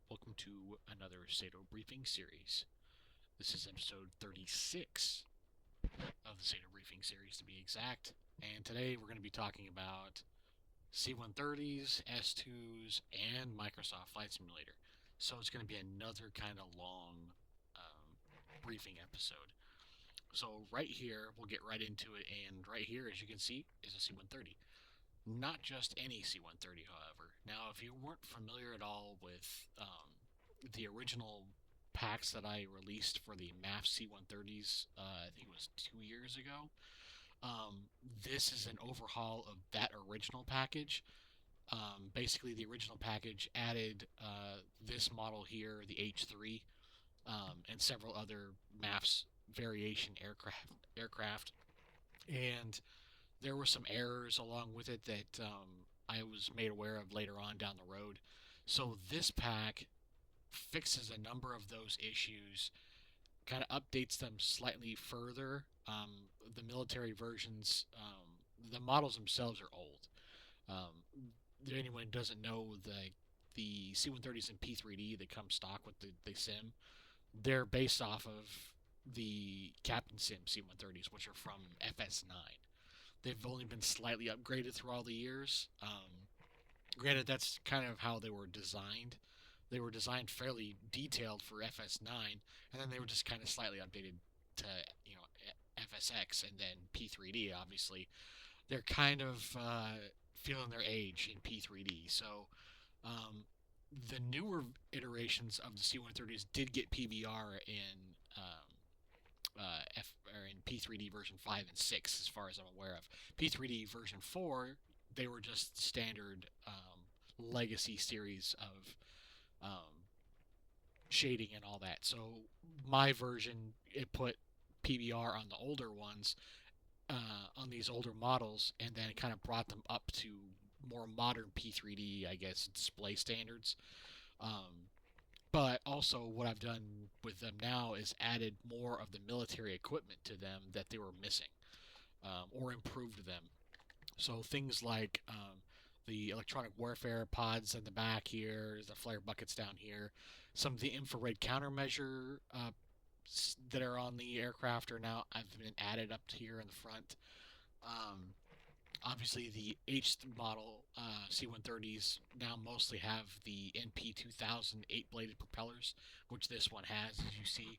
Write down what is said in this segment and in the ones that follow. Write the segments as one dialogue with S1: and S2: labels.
S1: Welcome to another SATO briefing series. This is episode 36 of the SATO briefing series, to be exact. And today we're going to be talking about C-130s, S-2s, and Microsoft Flight Simulator. So it's going to be another kind of long briefing episode. So right here, we'll get right into it. And right here, as you can see, is a C-130. Not just any C-130, however. Now, if you weren't familiar at all with the original packs that I released for the MAFFS C-130s, I think it was 2 years ago, this is an overhaul of that original package. Basically, the original package added this model here, the H3, and several other MAFFS variation aircraft. And there were some errors along with it that I was made aware of later on down the road. So this pack fixes a number of those issues, kind of updates them slightly further. The military versions, the models themselves are old. Anyone who doesn't know, the C-130s and P3D that come stock with the sim, they're based off of the Captain Sim C-130s, which are from FS9. They've only been slightly upgraded through all the years. Granted, that's kind of how they were designed. They were designed fairly detailed for FS9, and then they were just kind of slightly updated to FSX and then P3D. Obviously, they're kind of feeling their age in P3D. So the newer iterations of the C-130s did get PBR in in P3D version 5 and 6, as far as I'm aware of. P3D version 4, they were just standard legacy series of um, shading and all that. So my version, it put PBR on the older ones, on these older models, and then it kind of brought them up to more modern P3D, I guess, display standards. Um, but also, what I've done with them now is added more of the military equipment to them that they were missing, or improved them. So things like the electronic warfare pods in the back here, the flare buckets down here, some of the infrared countermeasure that are on the aircraft are now have been added up here in the front. Um, Obviously, the H model C-130s now mostly have the NP2000 8-bladed propellers, which this one has, as you see.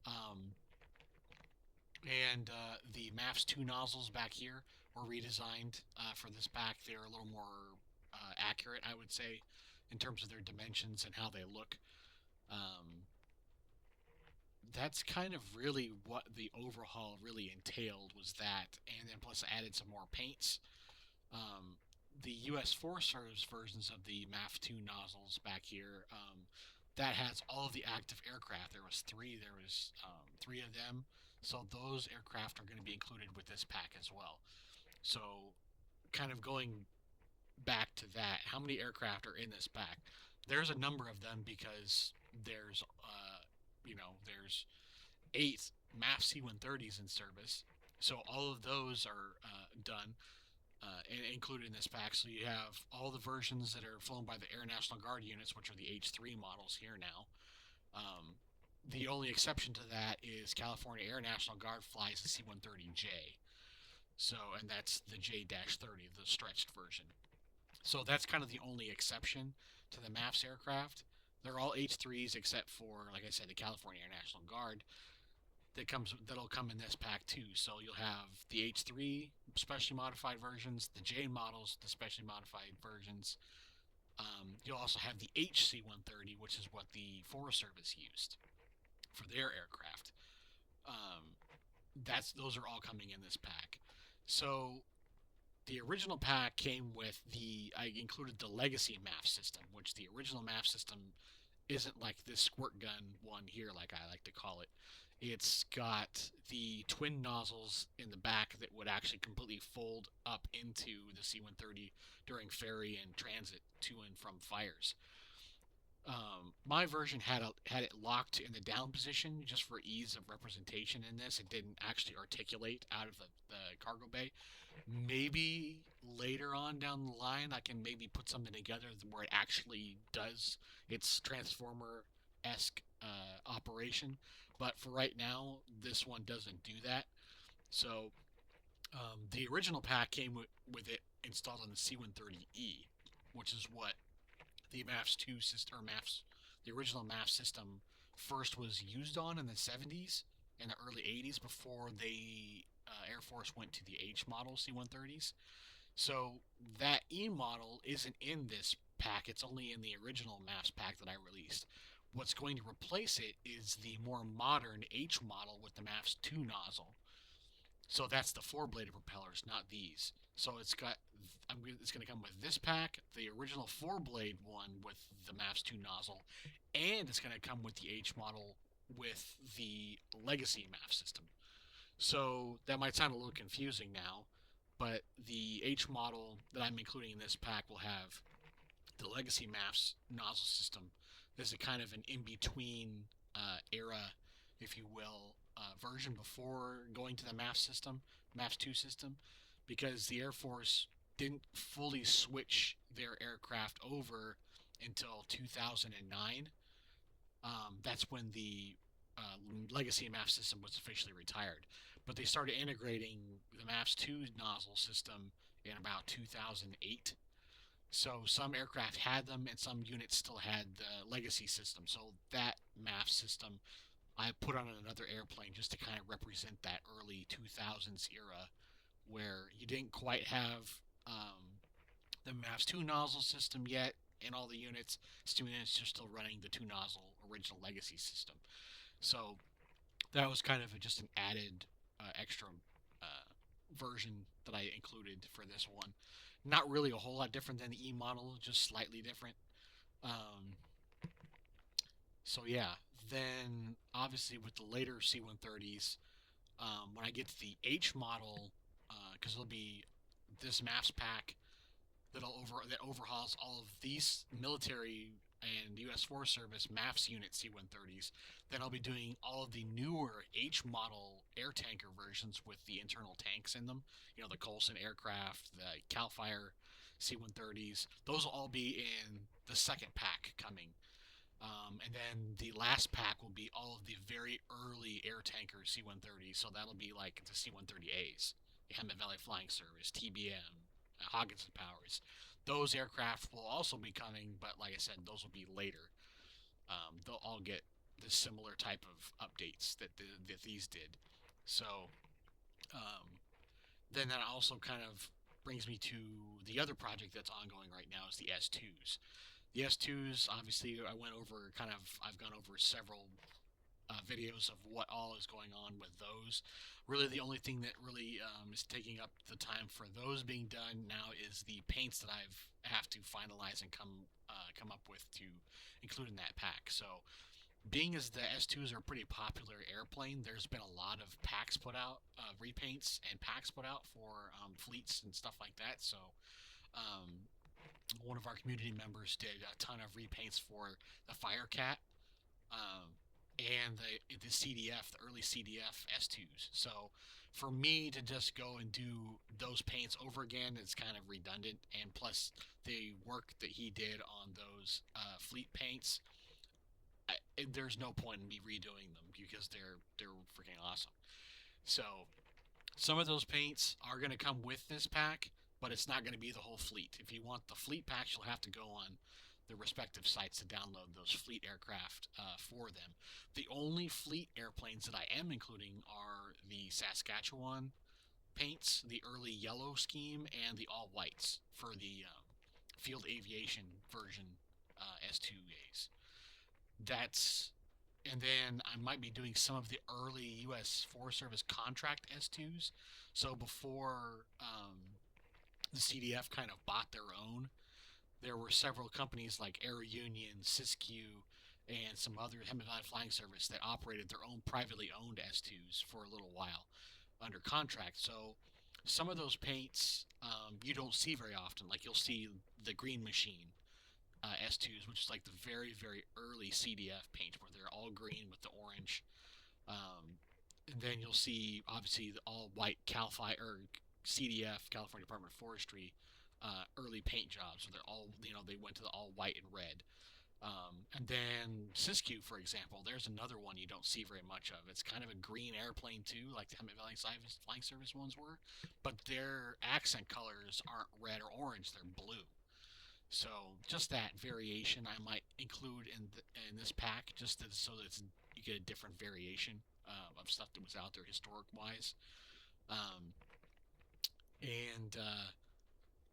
S1: Um, and the MAFFS 2 nozzles back here were redesigned for this pack. They're a little more accurate, I would say, in terms of their dimensions and how they look. Um, that's kind of really what the overhaul really entailed, was that, and then plus added some more paints. Um, the U.S. Forest Service versions of the MAF 2 nozzles back here, that has all of the active aircraft. There was three. There was three of them. So those aircraft are going to be included with this pack as well. So, kind of going back to that, how many aircraft are in this pack? There's a number of them because there's 8 MAF C-130s in service. So all of those are done and included in this pack. So you have all the versions that are flown by the Air National Guard units, which are the H3 models here now. Um, the only exception to that is California Air National Guard flies the C-130J. So, and that's the J-30, the stretched version. So that's kind of the only exception to the MAFFS aircraft. They're all H3s except for, like I said, the California Air National Guard that'll come in this pack too. So you'll have the H3 specially modified versions, the J models, the specially modified versions. You'll also have the HC-130, which is what the Forest Service used for their aircraft. Those are all coming in this pack. So the original pack came with I included the legacy MAF system, which the original MAF system isn't like this squirt gun one here, like I like to call it. It's got the twin nozzles in the back that would actually completely fold up into the C-130 during ferry and transit to and from fires. My version had it locked in the down position just for ease of representation in this. It didn't actually articulate out of the cargo bay. Maybe later on down the line, I can maybe put something together where it actually does its Transformer-esque operation. But for right now, this one doesn't do that. So the original pack came with it installed on the C-130E, which is what the MAFFS 2 system, or MAFFS, the original MAFFS system, first was used on in the 70s and the early 80s before the Air Force went to the H model C-130s. So that E model isn't in this pack, it's only in the original MAFFS pack that I released. What's going to replace it is the more modern H model with the MAFFS 2 nozzle. So that's the four-bladed propellers, not these. So it's going to come with this pack, the original four-blade one with the MAFFS 2 nozzle, and it's going to come with the H model with the legacy MAFFS system. So that might sound a little confusing now, but the H model that I'm including in this pack will have the legacy MAFFS nozzle system. This is a kind of an in-between era, if you will, version before going to the MAFFS system, MAFFS 2 system, because the Air Force didn't fully switch their aircraft over until 2009. That's when the legacy MAFFS system was officially retired. But they started integrating the MAFFS 2 nozzle system in about 2008. So some aircraft had them, and some units still had the legacy system. So that MAFFS system I put on another airplane just to kind of represent that early 2000s era where you didn't quite have the MAFFS 2 nozzle system yet in all the units. Students are still running the two nozzle original legacy system. So that was kind of just an added extra version that I included for this one. Not really a whole lot different than the E model, just slightly different. Um, so yeah, then obviously with the later C-130s, when I get to the H model, because it'll be this MAFFS pack that overhauls all of these military and U.S. Forest Service MAFFS unit C-130s. Then I'll be doing all of the newer H model air tanker versions with the internal tanks in them. You know, the Coulson aircraft, the Cal Fire C-130s. Those will all be in the second pack coming. And then the last pack will be all of the very early air tanker C-130s. So that'll be like the C-130As, the Hemet Valley Flying Service, TBM, Hawkinson Powers. Those aircraft will also be coming, but like I said, those will be later. They'll all get the similar type of updates that these did. So then that also kind of brings me to the other project that's ongoing right now is the S2s. The S2s, obviously, I've gone over several videos of what all is going on with those. Really, the only thing that really is taking up the time for those being done now is the paints that have to finalize and come up with to include in that pack. So, being as the S2s are a pretty popular airplane, there's been a lot of packs put out, repaints and packs put out for fleets and stuff like that. So, um, one of our community members did a ton of repaints for the Firecat um, and the CDF, the early CDF S2s. So for me to just go and do those paints over again, it's kind of redundant. And plus, the work that he did on those fleet paints, there's no point in me redoing them because they're freaking awesome. So some of those paints are going to come with this pack, but it's not going to be the whole fleet. If you want the fleet packs, you'll have to go on the respective sites to download those fleet aircraft for them. The only fleet airplanes that I am including are the Saskatchewan paints, the early yellow scheme, and the all whites for the field aviation version S2As. That's and then I might be doing some of the early U.S. Forest Service contract S2s. So before the CDF kind of bought their own, there were several companies like Air Union, Siskiyou, and some other Hemet Valley Flying Service that operated their own privately owned S2s for a little while under contract. So some of those paints you don't see very often. Like you'll see the Green Machine S2s, which is like the very, very early CDF paint where they're all green with the orange. And then you'll see obviously the all white or CDF, California Department of Forestry, early paint jobs. So they're all, they went to the all white and red. And then Siskiyou, for example, there's another one you don't see very much of. It's kind of a green airplane too, like the Hemet Valley Flying Service ones were, but their accent colors aren't red or orange; they're blue. So just that variation I might include in this pack, so that you get a different variation of stuff that was out there historic wise. Um, and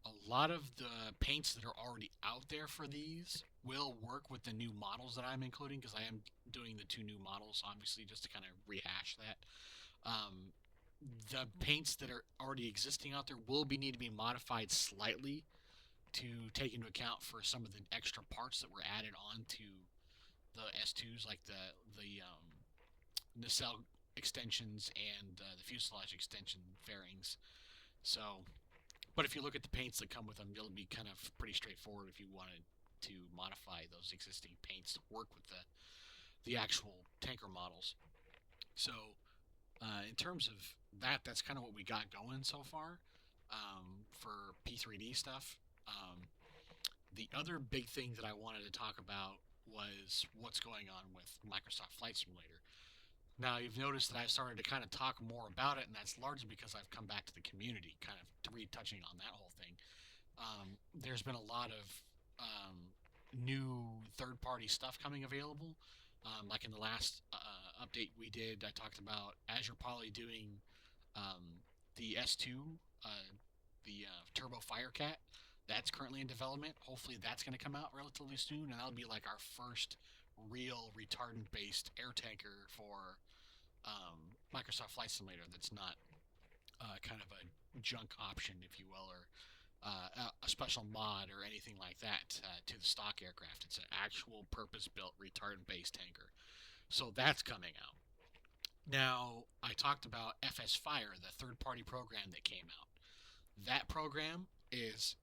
S1: a lot of the paints that are already out there for these will work with the new models that I'm including, because I am doing the two new models, obviously, just to kind of rehash that. Um, the paints that are already existing out there will need to be modified slightly to take into account for some of the extra parts that were added onto the S2s, like the nacelle extensions and the fuselage extension fairings. So, but if you look at the paints that come with them, it'll be kind of pretty straightforward if you wanted to modify those existing paints to work with the actual tanker models. So, in terms of that, that's kind of what we got going so far for P3D stuff. The other big thing that I wanted to talk about was what's going on with Microsoft Flight Simulator. Now, you've noticed that I've started to kind of talk more about it, and that's largely because I've come back to the community, kind of retouching on that whole thing. There's been a lot of new third-party stuff coming available. Like in the last update we did, I talked about Azure Poly doing the S2, the Turbo Firecat. That's currently in development. Hopefully, that's going to come out relatively soon, and that'll be like our first real retardant-based air tanker for Microsoft Flight Simulator. That's not kind of a junk option, if you will, or a special mod or anything like that to the stock aircraft. It's an actual purpose-built retardant-based tanker. So that's coming out. Now, I talked about FS Fire, the third-party program that came out. That program it's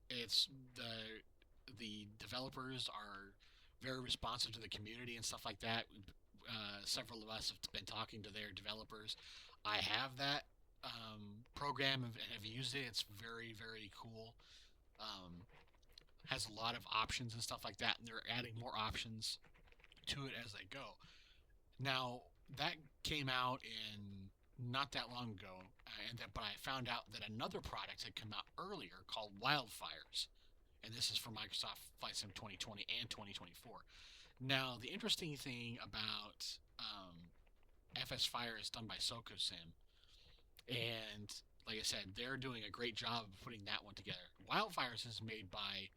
S1: the developers are very responsive to the community and stuff like that. Several of us have been talking to their developers. I have that program and have used it. It's very, very cool. Um, has a lot of options and stuff like that, and they're adding more options to it as they go. Now, that came out in not that long ago, but I found out that another product had come out earlier called Wildfires, and this is for Microsoft Flight Sim 2020 and 2024. Now, the interesting thing about FS Fire is done by SOCO Sim, and like I said, they're doing a great job of putting that one together. Wildfires is made by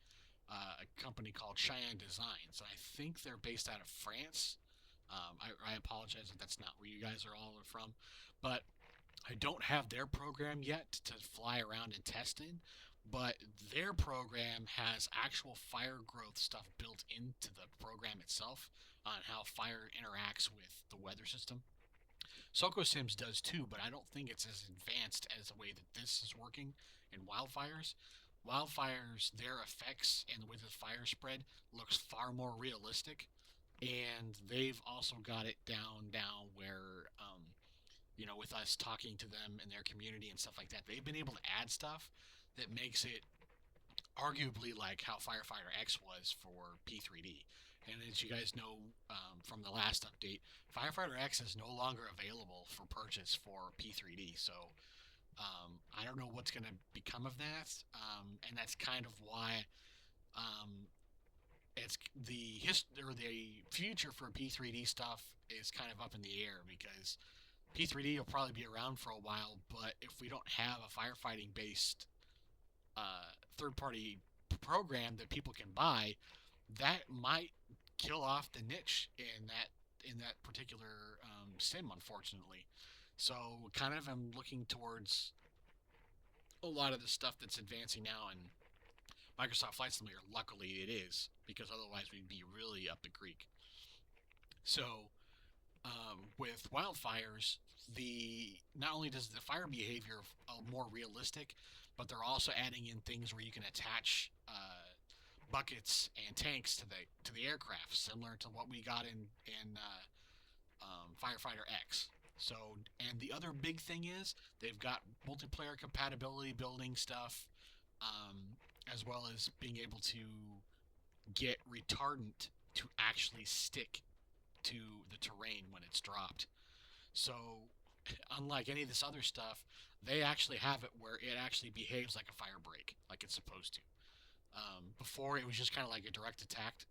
S1: a company called Cheyenne Designs, and I think they're based out of France. I apologize if that's not where you guys are all from, but I don't have their program yet to fly around and test in, but their program has actual fire growth stuff built into the program itself on how fire interacts with the weather system. Soco Sims does too, but I don't think it's as advanced as the way that this is working in Wildfires. Wildfires, their effects and the way the fire spread looks far more realistic, and they've also got it down where with us talking to them and their community and stuff like that, they've been able to add stuff that makes it arguably like how Firefighter X was for P3D. And as you guys know from the last update, Firefighter X is no longer available for purchase for P3D. So I don't know what's going to become of that, and that's kind of why it's the future for P3D stuff is kind of up in the air, because P3D will probably be around for a while, but if we don't have a firefighting based third-party program that people can buy, that might kill off the niche in that particular sim, unfortunately. So, kind of, I'm looking towards a lot of the stuff that's advancing now in Microsoft Flight Simulator. Luckily, it is, because otherwise we'd be really up the creek. So, with wildfires, not only does the fire behavior more realistic, but they're also adding in things where you can attach buckets and tanks to the aircraft, similar to what we got in Firefighter X. So, and the other big thing is they've got multiplayer compatibility building stuff, as well as being able to get retardant to actually stick to the terrain when it's dropped. So, unlike any of this other stuff, they actually have it where it actually behaves like a fire break, like it's supposed to. Before it was just kind of like a direct attack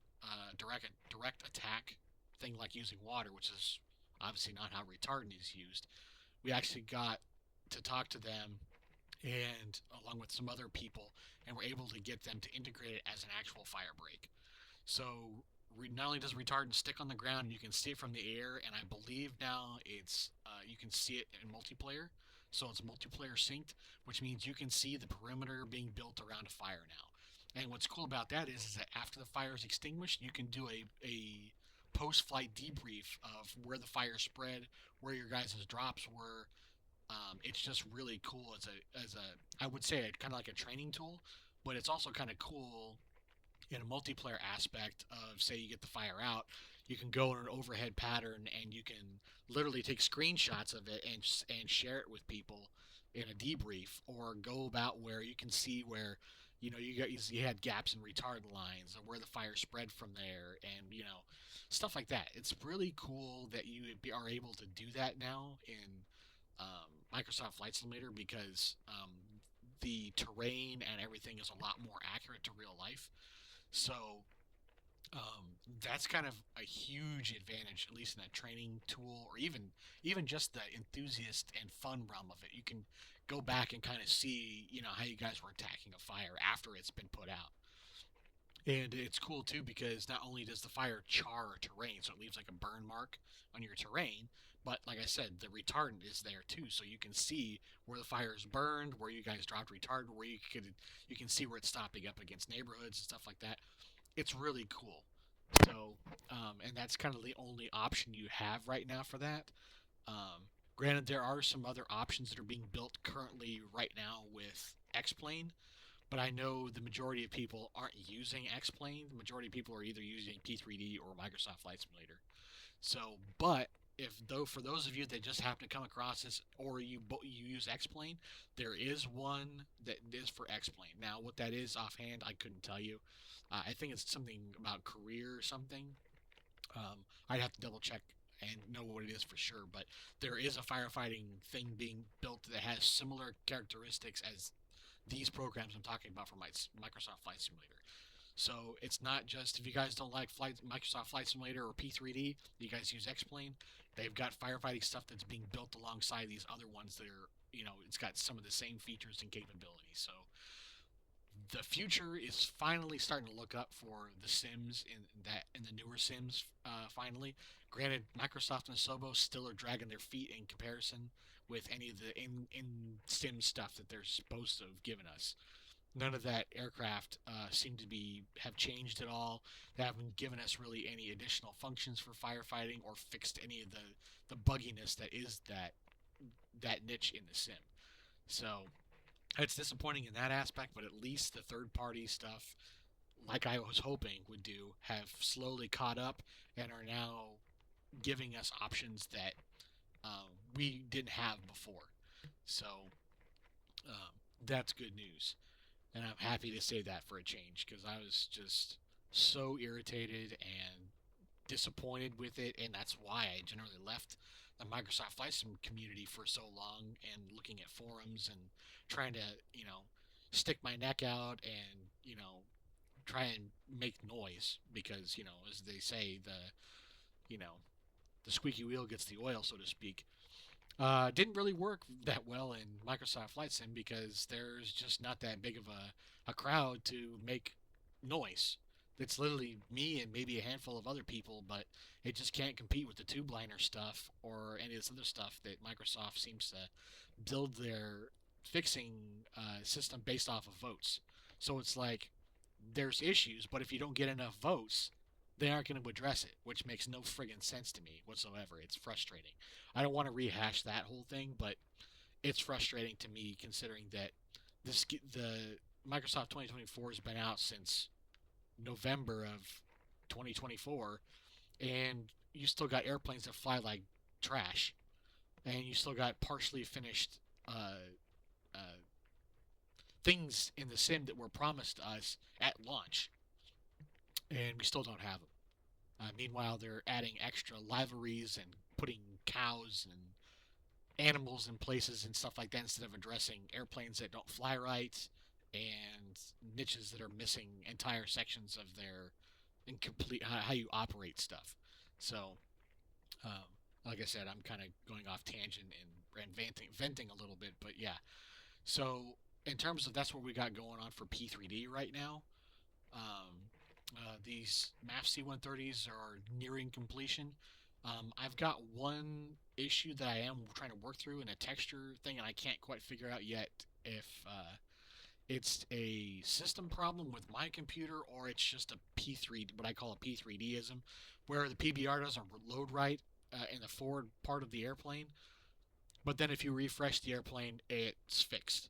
S1: thing, like using water, which is obviously not how retardant is used. We actually got to talk to them and along with some other people, and we're able to get them to integrate it as an actual fire break. So not only does retardant stick on the ground, and you can see it from the air, and I believe now it's you can see it in multiplayer. So it's multiplayer synced, which means you can see the perimeter being built around a fire now. And what's cool about that is that after the fire is extinguished, you can do a post-flight debrief of where the fire spread, where your guys' drops were. It's just really cool as a I would say kind of like a training tool, but it's also kind of cool in a multiplayer aspect of, say you get the fire out, you can go in an overhead pattern and you can literally take screenshots of it and share it with people in a debrief, or go about where you can see where you had gaps in retard lines or where the fire spread from there, and stuff like that. It's really cool that you are able to do that now in Microsoft Flight Simulator, because the terrain and everything is a lot more accurate to real life. So that's kind of a huge advantage, at least in that training tool, or even just the enthusiast and fun realm of it. You can go back and kind of see, how you guys were attacking a fire after it's been put out. And it's cool too because not only does the fire char terrain, so it leaves like a burn mark on your terrain, but like I said, the retardant is there too, so you can see where the fire is burned, where you guys dropped retardant, where you can see where it's stopping up against neighborhoods and stuff like that. It's really cool. So, and that's kind of the only option you have right now for that. Granted, there are some other options that are being built currently right now with X-Plane, but I know the majority of people aren't using X-Plane. The majority of people are either using P3D or Microsoft Flight Simulator. So, but if though for those of you that just happen to come across this, or you use X-Plane, there is one that is for X-Plane. Now, what that is offhand, I couldn't tell you. I think it's something about career or something. I'd have to double check and know what it is for sure. But there is a firefighting thing being built that has similar characteristics as these programs I'm talking about for my Microsoft Flight Simulator. So it's not just, if you guys don't like Microsoft Flight Simulator or P3D, you guys use X-Plane. They've got firefighting stuff that's being built alongside these other ones that are, it's got some of the same features and capabilities. So the future is finally starting to look up for the Sims in the newer Sims. Finally, granted, Microsoft and Asobo still are dragging their feet in comparison with any of the in Sim stuff that they're supposed to have given us. None of that aircraft seem to have changed at all. They haven't given us really any additional functions for firefighting or fixed any of the bugginess that is that niche in the sim. So it's disappointing in that aspect, but at least the third party stuff, like I was hoping would do, have slowly caught up and are now giving us options that we didn't have before. So that's good news. And I'm happy to say that for a change, because I was just so irritated and disappointed with it, and that's why I generally left the Microsoft Flight Sim community for so long, and looking at forums and trying to, stick my neck out and, try and make noise, because, as they say, you know, the squeaky wheel gets the oil, so to speak. Didn't really work that well in Microsoft Flight Sim because there's just not that big of a crowd to make noise. It's literally me and maybe a handful of other people, but it just can't compete with the tube liner stuff or any of this other stuff that Microsoft seems to build their fixing system based off of votes. So it's like there's issues, but if you don't get enough votes, they aren't going to address it, which makes no friggin' sense to me whatsoever. It's frustrating. I don't want to rehash that whole thing, but it's frustrating to me considering that the Microsoft 2024 has been out since November of 2024, and you still got airplanes that fly like trash, and you still got partially finished uh, things in the sim that were promised to us at launch, and we still don't have them. Meanwhile, they're adding extra liveries and putting cows and animals in places and stuff like that instead of addressing airplanes that don't fly right and niches that are missing entire sections of their incomplete how you operate stuff. So, um, like I said, I'm kind of going off tangent and venting a little bit, but yeah. So, in terms of that's what we got going on for P3D right now. Um, these MAFFS C-130s are nearing completion. I've got one issue that I am trying to work through in a texture thing, and I can't quite figure out yet if it's a system problem with my computer or it's just a P3, what I call a P3Dism, where the PBR doesn't load right in the forward part of the airplane. But then if you refresh the airplane, it's fixed.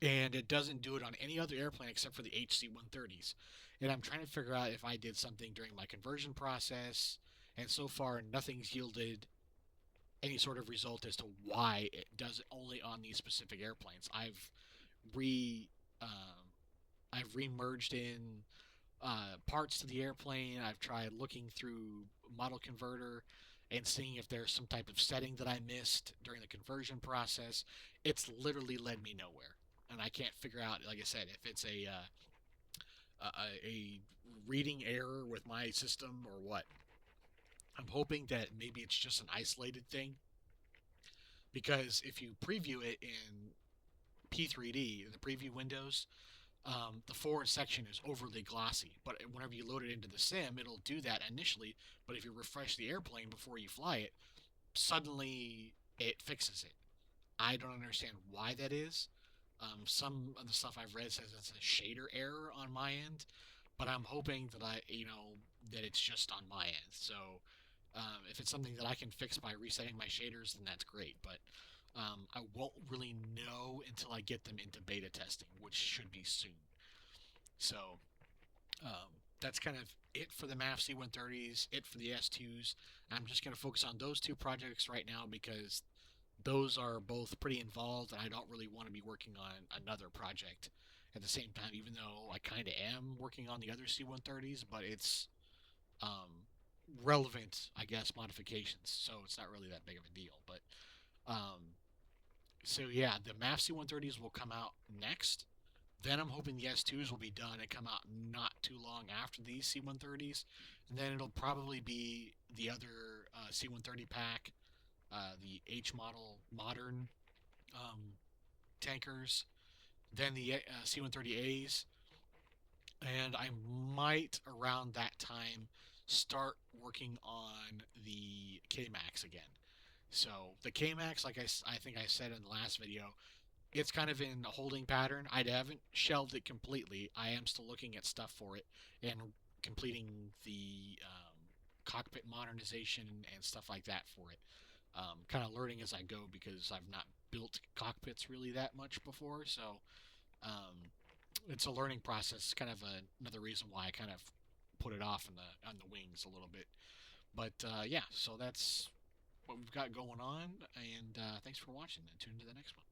S1: And it doesn't do it on any other airplane except for the HC-130s. And I'm trying to figure out if I did something during my conversion process, and so far nothing's yielded any sort of result as to why it does it only on these specific airplanes. Re um, I've re-merged in parts to the airplane. I've tried looking through model converter and seeing if there's some type of setting that I missed during the conversion process. It's literally led me nowhere, and I can't figure out, like I said, if it's a reading error with my system or what. I'm hoping that maybe it's just an isolated thing, because if you preview it in P3D, the preview windows, the forward section is overly glossy. But whenever you load it into the sim, it'll do that initially. But if you refresh the airplane before you fly it, suddenly it fixes it. I don't understand why that is. Some of the stuff I've read says it's a shader error on my end, but I'm hoping that that it's just on my end. So if it's something that I can fix by resetting my shaders, then that's great. But I won't really know until I get them into beta testing, which should be soon. So that's kind of it for the MAFFS C-130s, it for the S-2s. I'm just going to focus on those two projects right now because those are both pretty involved, and I don't really want to be working on another project at the same time, even though I kind of am working on the other C-130s, but it's um, relevant, I guess, modifications, so it's not really that big of a deal. But um, so yeah, the MAFFS C-130s will come out next. Then I'm hoping the S2s will be done and come out not too long after these C-130s. And then it'll probably be the other C-130 pack, the H model modern um, tankers, then the C-130As, and I might around that time start working on the K-Max again. So the K-Max, like I think I said in the last video, it's kind of in a holding pattern. I haven't shelved it completely. I am still looking at stuff for it and completing the cockpit modernization and stuff like that for it. Kind of learning as I go because I've not built cockpits really that much before, so um, it's a learning process. Kind of another reason why I kind of put it off on the wings a little bit. But yeah, so that's what we've got going on, and thanks for watching. And tune in to the next one.